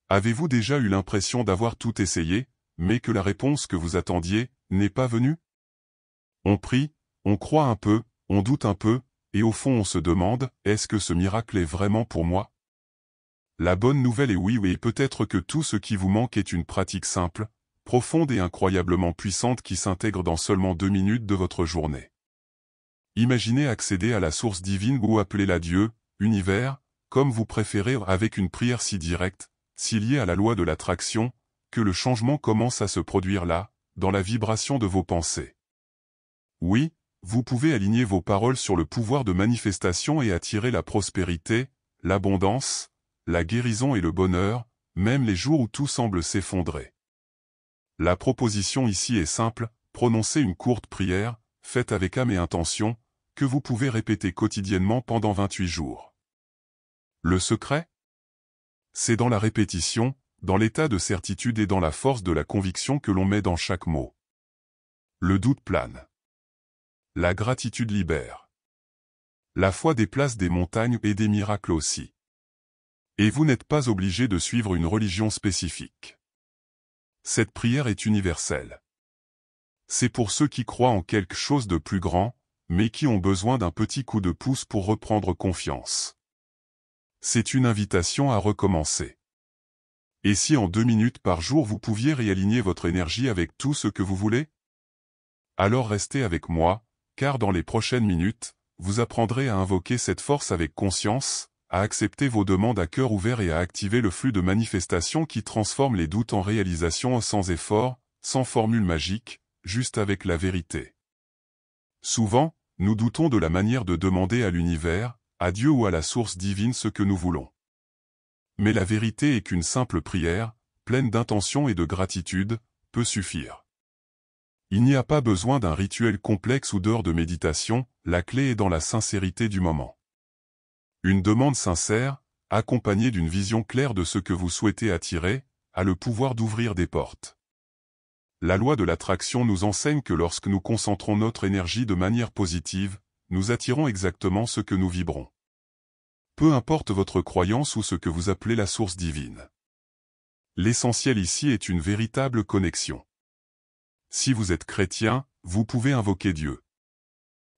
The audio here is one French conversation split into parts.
Avez-vous déjà eu l'impression d'avoir tout essayé, mais que la réponse que vous attendiez n'est pas venue? On prie, on croit un peu, on doute un peu, et au fond on se demande, est-ce que ce miracle est vraiment pour moi? La bonne nouvelle est oui, et peut-être que tout ce qui vous manque est une pratique simple, profonde et incroyablement puissante qui s'intègre dans seulement 2 minutes de votre journée. Imaginez accéder à la source divine ou appelez-la Dieu, univers, comme vous préférez, avec une prière si directe, si liée à la loi de l'attraction, que le changement commence à se produire là, dans la vibration de vos pensées. Oui, vous pouvez aligner vos paroles sur le pouvoir de manifestation et attirer la prospérité, l'abondance, la guérison et le bonheur, même les jours où tout semble s'effondrer. La proposition ici est simple, prononcez une courte prière, faite avec âme et intention, que vous pouvez répéter quotidiennement pendant 28 jours. Le secret? C'est dans la répétition, dans l'état de certitude et dans la force de la conviction que l'on met dans chaque mot. Le doute plane. La gratitude libère. La foi déplace des montagnes et des miracles aussi. Et vous n'êtes pas obligé de suivre une religion spécifique. Cette prière est universelle. C'est pour ceux qui croient en quelque chose de plus grand, mais qui ont besoin d'un petit coup de pouce pour reprendre confiance. C'est une invitation à recommencer. Et si en 2 minutes par jour vous pouviez réaligner votre énergie avec tout ce que vous voulez? Alors restez avec moi, car dans les prochaines minutes, vous apprendrez à invoquer cette force avec conscience, à accepter vos demandes à cœur ouvert et à activer le flux de manifestation qui transforme les doutes en réalisation sans effort, sans formule magique, juste avec la vérité. Souvent, nous doutons de la manière de demander à l'univers, à Dieu ou à la source divine ce que nous voulons. Mais la vérité est qu'une simple prière, pleine d'intention et de gratitude, peut suffire. Il n'y a pas besoin d'un rituel complexe ou d'heures de méditation, la clé est dans la sincérité du moment. Une demande sincère, accompagnée d'une vision claire de ce que vous souhaitez attirer, a le pouvoir d'ouvrir des portes. La loi de l'attraction nous enseigne que lorsque nous concentrons notre énergie de manière positive, nous attirons exactement ce que nous vibrons. Peu importe votre croyance ou ce que vous appelez la source divine. L'essentiel ici est une véritable connexion. Si vous êtes chrétien, vous pouvez invoquer Dieu.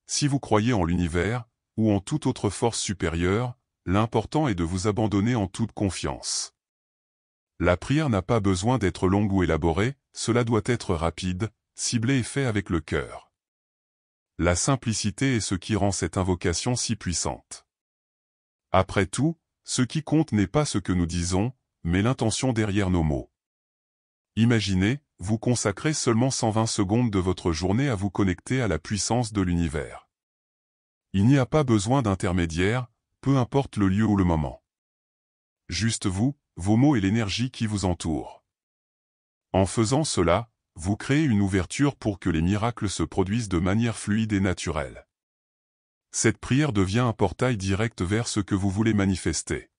Si vous croyez en l'univers, ou en toute autre force supérieure, l'important est de vous abandonner en toute confiance. La prière n'a pas besoin d'être longue ou élaborée, cela doit être rapide, ciblé et fait avec le cœur. La simplicité est ce qui rend cette invocation si puissante. Après tout, ce qui compte n'est pas ce que nous disons, mais l'intention derrière nos mots. Imaginez, vous consacrez seulement 120 secondes de votre journée à vous connecter à la puissance de l'univers. Il n'y a pas besoin d'intermédiaire, peu importe le lieu ou le moment. Juste vous, vos mots et l'énergie qui vous entoure. En faisant cela, vous créez une ouverture pour que les miracles se produisent de manière fluide et naturelle. Cette prière devient un portail direct vers ce que vous voulez manifester.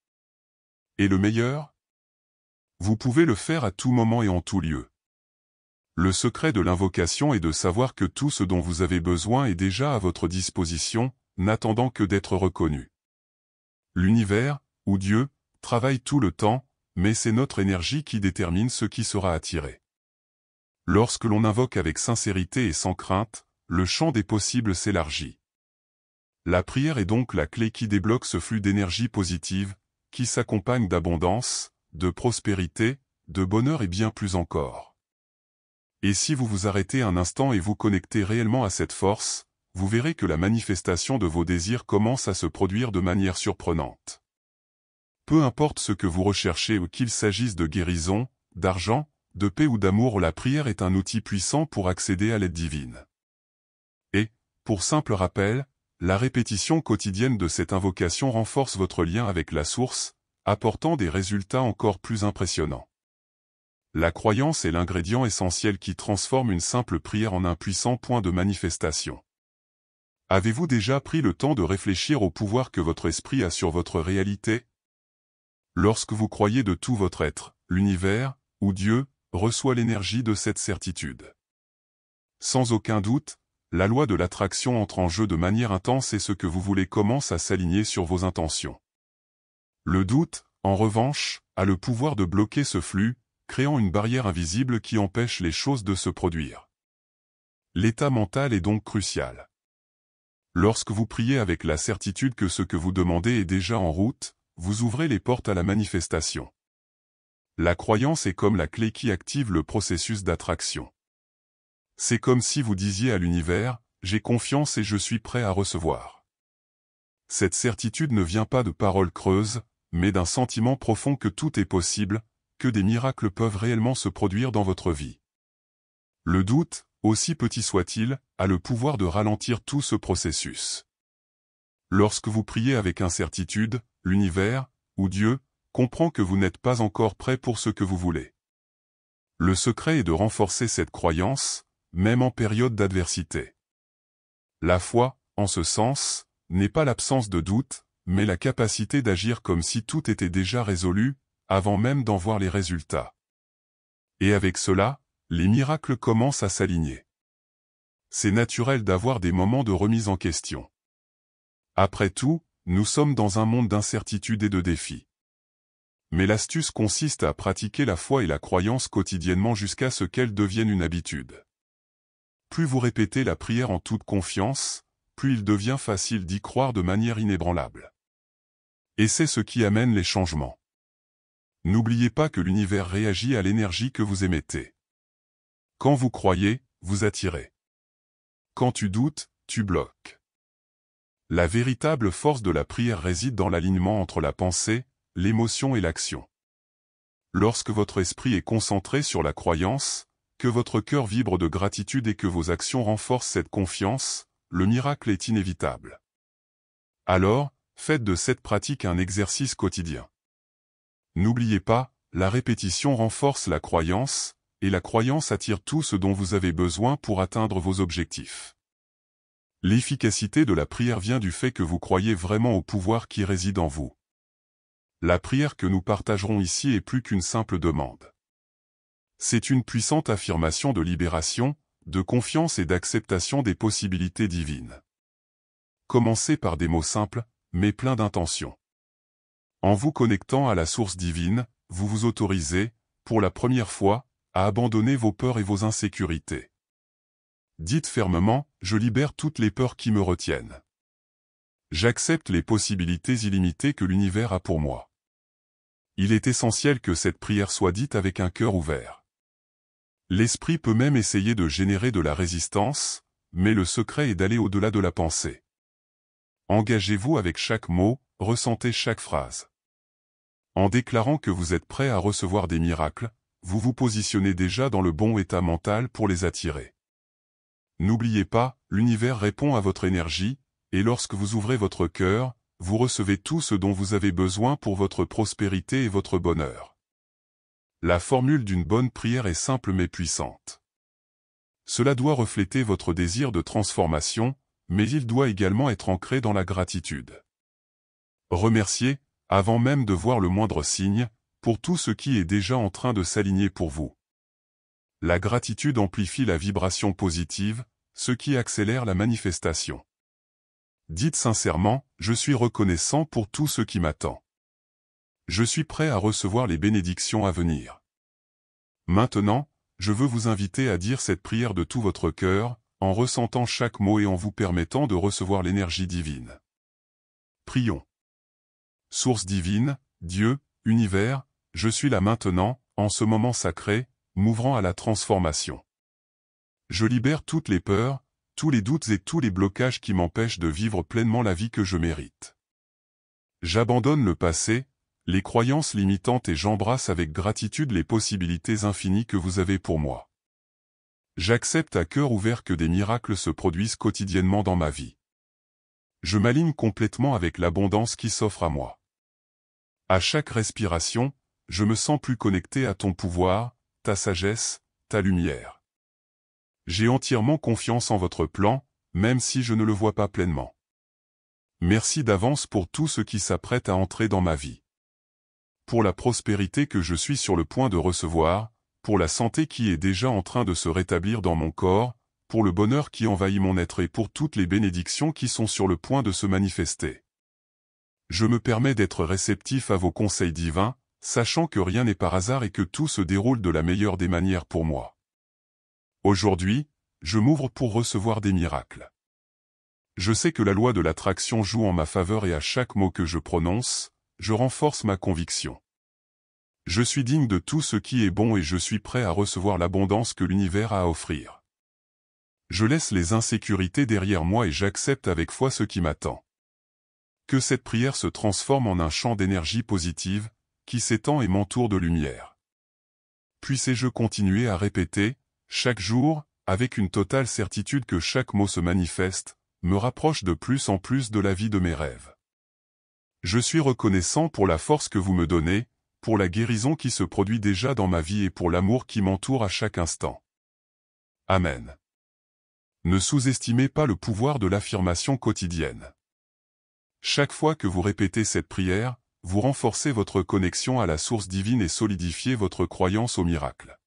Et le meilleur? Vous pouvez le faire à tout moment et en tout lieu. Le secret de l'invocation est de savoir que tout ce dont vous avez besoin est déjà à votre disposition, n'attendant que d'être reconnu. L'univers, ou Dieu, travaille tout le temps, mais c'est notre énergie qui détermine ce qui sera attiré. Lorsque l'on invoque avec sincérité et sans crainte, le champ des possibles s'élargit. La prière est donc la clé qui débloque ce flux d'énergie positive, qui s'accompagne d'abondance, de prospérité, de bonheur et bien plus encore. Et si vous vous arrêtez un instant et vous connectez réellement à cette force, vous verrez que la manifestation de vos désirs commence à se produire de manière surprenante. Peu importe ce que vous recherchez ou qu'il s'agisse de guérison, d'argent, de paix ou d'amour, la prière est un outil puissant pour accéder à l'aide divine. Et, pour simple rappel, la répétition quotidienne de cette invocation renforce votre lien avec la source, apportant des résultats encore plus impressionnants. La croyance est l'ingrédient essentiel qui transforme une simple prière en un puissant point de manifestation. Avez-vous déjà pris le temps de réfléchir au pouvoir que votre esprit a sur votre réalité? Lorsque vous croyez de tout votre être, l'univers, ou Dieu, reçoit l'énergie de cette certitude. Sans aucun doute, la loi de l'attraction entre en jeu de manière intense et ce que vous voulez commence à s'aligner sur vos intentions. Le doute, en revanche, a le pouvoir de bloquer ce flux, créant une barrière invisible qui empêche les choses de se produire. L'état mental est donc crucial. Lorsque vous priez avec la certitude que ce que vous demandez est déjà en route, vous ouvrez les portes à la manifestation. La croyance est comme la clé qui active le processus d'attraction. C'est comme si vous disiez à l'univers, « J'ai confiance et je suis prêt à recevoir ». Cette certitude ne vient pas de paroles creuses, mais d'un sentiment profond que tout est possible, que des miracles peuvent réellement se produire dans votre vie. Le doute, aussi petit soit-il, a le pouvoir de ralentir tout ce processus. Lorsque vous priez avec incertitude, l'univers, ou Dieu, comprend que vous n'êtes pas encore prêt pour ce que vous voulez. Le secret est de renforcer cette croyance, même en période d'adversité. La foi, en ce sens, n'est pas l'absence de doute, mais la capacité d'agir comme si tout était déjà résolu, avant même d'en voir les résultats. Et avec cela, les miracles commencent à s'aligner. C'est naturel d'avoir des moments de remise en question. Après tout, nous sommes dans un monde d'incertitude et de défis. Mais l'astuce consiste à pratiquer la foi et la croyance quotidiennement jusqu'à ce qu'elles deviennent une habitude. Plus vous répétez la prière en toute confiance, plus il devient facile d'y croire de manière inébranlable. Et c'est ce qui amène les changements. N'oubliez pas que l'univers réagit à l'énergie que vous émettez. Quand vous croyez, vous attirez. Quand tu doutes, tu bloques. La véritable force de la prière réside dans l'alignement entre la pensée, l'émotion et l'action. Lorsque votre esprit est concentré sur la croyance, que votre cœur vibre de gratitude et que vos actions renforcent cette confiance, le miracle est inévitable. Alors, faites de cette pratique un exercice quotidien. N'oubliez pas, la répétition renforce la croyance, et la croyance attire tout ce dont vous avez besoin pour atteindre vos objectifs. L'efficacité de la prière vient du fait que vous croyez vraiment au pouvoir qui réside en vous. La prière que nous partagerons ici est plus qu'une simple demande. C'est une puissante affirmation de libération, de confiance et d'acceptation des possibilités divines. Commencez par des mots simples, mais pleins d'intention. En vous connectant à la source divine, vous vous autorisez, pour la première fois, à abandonner vos peurs et vos insécurités. Dites fermement, « Je libère toutes les peurs qui me retiennent. J'accepte les possibilités illimitées que l'univers a pour moi. » Il est essentiel que cette prière soit dite avec un cœur ouvert. L'esprit peut même essayer de générer de la résistance, mais le secret est d'aller au-delà de la pensée. Engagez-vous avec chaque mot, ressentez chaque phrase. En déclarant que vous êtes prêt à recevoir des miracles, vous vous positionnez déjà dans le bon état mental pour les attirer. N'oubliez pas, l'univers répond à votre énergie, et lorsque vous ouvrez votre cœur, vous recevez tout ce dont vous avez besoin pour votre prospérité et votre bonheur. La formule d'une bonne prière est simple mais puissante. Cela doit refléter votre désir de transformation, mais il doit également être ancré dans la gratitude. Remerciez, avant même de voir le moindre signe, pour tout ce qui est déjà en train de s'aligner pour vous. La gratitude amplifie la vibration positive, ce qui accélère la manifestation. Dites sincèrement, « Je suis reconnaissant pour tout ce qui m'attend. Je suis prêt à recevoir les bénédictions à venir. » Maintenant, je veux vous inviter à dire cette prière de tout votre cœur, en ressentant chaque mot et en vous permettant de recevoir l'énergie divine. Prions. Source divine, Dieu, univers, je suis là maintenant, en ce moment sacré, m'ouvrant à la transformation. Je libère toutes les peurs, tous les doutes et tous les blocages qui m'empêchent de vivre pleinement la vie que je mérite. J'abandonne le passé, les croyances limitantes et j'embrasse avec gratitude les possibilités infinies que vous avez pour moi. J'accepte à cœur ouvert que des miracles se produisent quotidiennement dans ma vie. Je m'aligne complètement avec l'abondance qui s'offre à moi. À chaque respiration, je me sens plus connecté à ton pouvoir, ta sagesse, ta lumière. J'ai entièrement confiance en votre plan, même si je ne le vois pas pleinement. Merci d'avance pour tout ce qui s'apprête à entrer dans ma vie. Pour la prospérité que je suis sur le point de recevoir, pour la santé qui est déjà en train de se rétablir dans mon corps, pour le bonheur qui envahit mon être et pour toutes les bénédictions qui sont sur le point de se manifester. Je me permets d'être réceptif à vos conseils divins, sachant que rien n'est par hasard et que tout se déroule de la meilleure des manières pour moi. Aujourd'hui, je m'ouvre pour recevoir des miracles. Je sais que la loi de l'attraction joue en ma faveur et à chaque mot que je prononce, je renforce ma conviction. Je suis digne de tout ce qui est bon et je suis prêt à recevoir l'abondance que l'univers a à offrir. Je laisse les insécurités derrière moi et j'accepte avec foi ce qui m'attend. Que cette prière se transforme en un champ d'énergie positive, qui s'étend et m'entoure de lumière. Puissé-je continuer à répéter, chaque jour, avec une totale certitude que chaque mot se manifeste, me rapproche de plus en plus de la vie de mes rêves. Je suis reconnaissant pour la force que vous me donnez, pour la guérison qui se produit déjà dans ma vie et pour l'amour qui m'entoure à chaque instant. Amen. Ne sous-estimez pas le pouvoir de l'affirmation quotidienne. Chaque fois que vous répétez cette prière, vous renforcez votre connexion à la source divine et solidifiez votre croyance au miracle.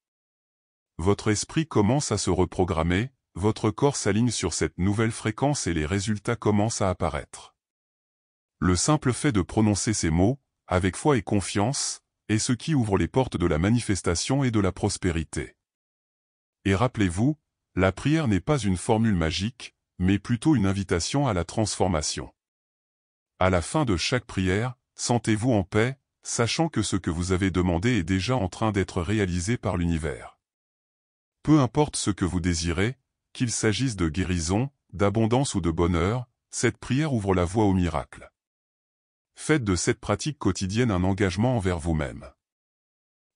Votre esprit commence à se reprogrammer, votre corps s'aligne sur cette nouvelle fréquence et les résultats commencent à apparaître. Le simple fait de prononcer ces mots, avec foi et confiance, est ce qui ouvre les portes de la manifestation et de la prospérité. Et rappelez-vous, la prière n'est pas une formule magique, mais plutôt une invitation à la transformation. À la fin de chaque prière, sentez-vous en paix, sachant que ce que vous avez demandé est déjà en train d'être réalisé par l'univers. Peu importe ce que vous désirez, qu'il s'agisse de guérison, d'abondance ou de bonheur, cette prière ouvre la voie au miracle. Faites de cette pratique quotidienne un engagement envers vous-même.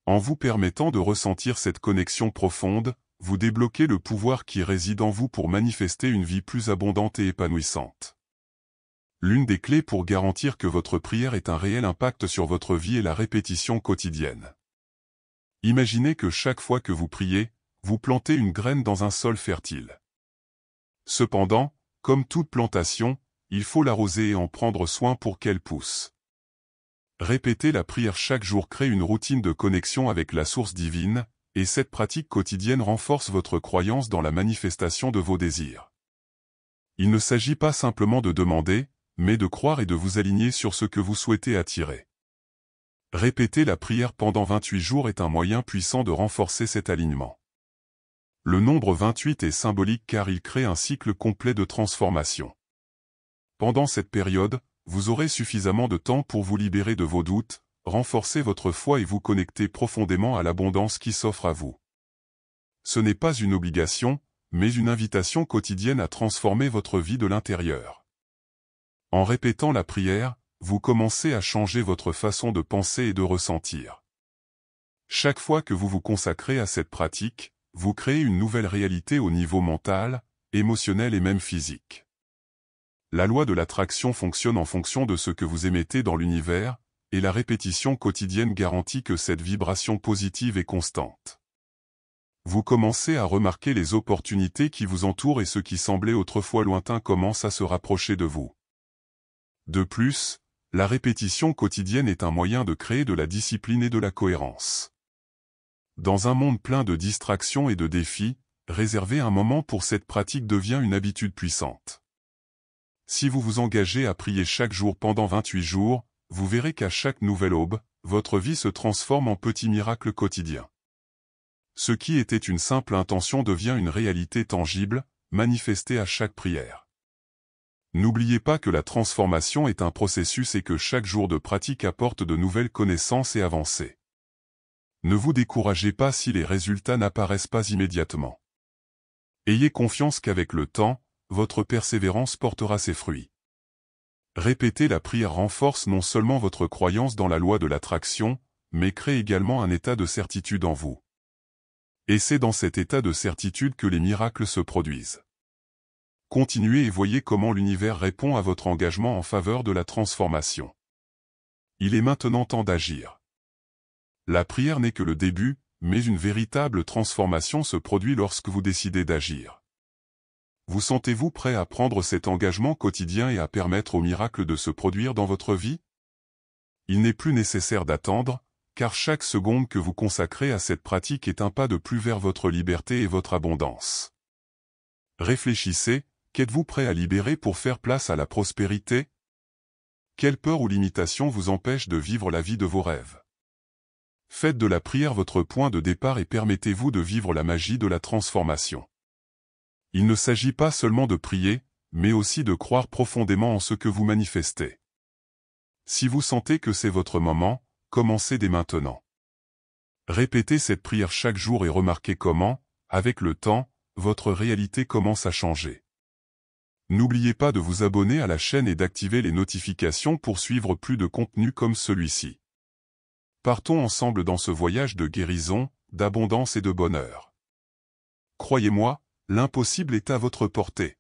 En vous permettant de ressentir cette connexion profonde, vous débloquez le pouvoir qui réside en vous pour manifester une vie plus abondante et épanouissante. L'une des clés pour garantir que votre prière ait un réel impact sur votre vie est la répétition quotidienne. Imaginez que chaque fois que vous priez, vous plantez une graine dans un sol fertile. Cependant, comme toute plantation, il faut l'arroser et en prendre soin pour qu'elle pousse. Répéter la prière chaque jour crée une routine de connexion avec la source divine, et cette pratique quotidienne renforce votre croyance dans la manifestation de vos désirs. Il ne s'agit pas simplement de demander, mais de croire et de vous aligner sur ce que vous souhaitez attirer. Répéter la prière pendant 28 jours est un moyen puissant de renforcer cet alignement. Le nombre 28 est symbolique car il crée un cycle complet de transformation. Pendant cette période, vous aurez suffisamment de temps pour vous libérer de vos doutes, renforcer votre foi et vous connecter profondément à l'abondance qui s'offre à vous. Ce n'est pas une obligation, mais une invitation quotidienne à transformer votre vie de l'intérieur. En répétant la prière, vous commencez à changer votre façon de penser et de ressentir. Chaque fois que vous vous consacrez à cette pratique, vous créez une nouvelle réalité au niveau mental, émotionnel et même physique. La loi de l'attraction fonctionne en fonction de ce que vous émettez dans l'univers, et la répétition quotidienne garantit que cette vibration positive est constante. Vous commencez à remarquer les opportunités qui vous entourent et ce qui semblait autrefois lointain commence à se rapprocher de vous. De plus, la répétition quotidienne est un moyen de créer de la discipline et de la cohérence. Dans un monde plein de distractions et de défis, réserver un moment pour cette pratique devient une habitude puissante. Si vous vous engagez à prier chaque jour pendant 28 jours, vous verrez qu'à chaque nouvelle aube, votre vie se transforme en petits miracles quotidiens. Ce qui était une simple intention devient une réalité tangible, manifestée à chaque prière. N'oubliez pas que la transformation est un processus et que chaque jour de pratique apporte de nouvelles connaissances et avancées. Ne vous découragez pas si les résultats n'apparaissent pas immédiatement. Ayez confiance qu'avec le temps, votre persévérance portera ses fruits. Répéter la prière renforce non seulement votre croyance dans la loi de l'attraction, mais crée également un état de certitude en vous. Et c'est dans cet état de certitude que les miracles se produisent. Continuez et voyez comment l'univers répond à votre engagement en faveur de la transformation. Il est maintenant temps d'agir. La prière n'est que le début, mais une véritable transformation se produit lorsque vous décidez d'agir. Vous sentez-vous prêt à prendre cet engagement quotidien et à permettre au miracle de se produire dans votre vie? Il n'est plus nécessaire d'attendre, car chaque seconde que vous consacrez à cette pratique est un pas de plus vers votre liberté et votre abondance. Réfléchissez, qu'êtes-vous prêt à libérer pour faire place à la prospérité? Quelle peur ou limitation vous empêche de vivre la vie de vos rêves? Faites de la prière votre point de départ et permettez-vous de vivre la magie de la transformation. Il ne s'agit pas seulement de prier, mais aussi de croire profondément en ce que vous manifestez. Si vous sentez que c'est votre moment, commencez dès maintenant. Répétez cette prière chaque jour et remarquez comment, avec le temps, votre réalité commence à changer. N'oubliez pas de vous abonner à la chaîne et d'activer les notifications pour suivre plus de contenu comme celui-ci. Partons ensemble dans ce voyage de guérison, d'abondance et de bonheur. Croyez-moi, l'impossible est à votre portée.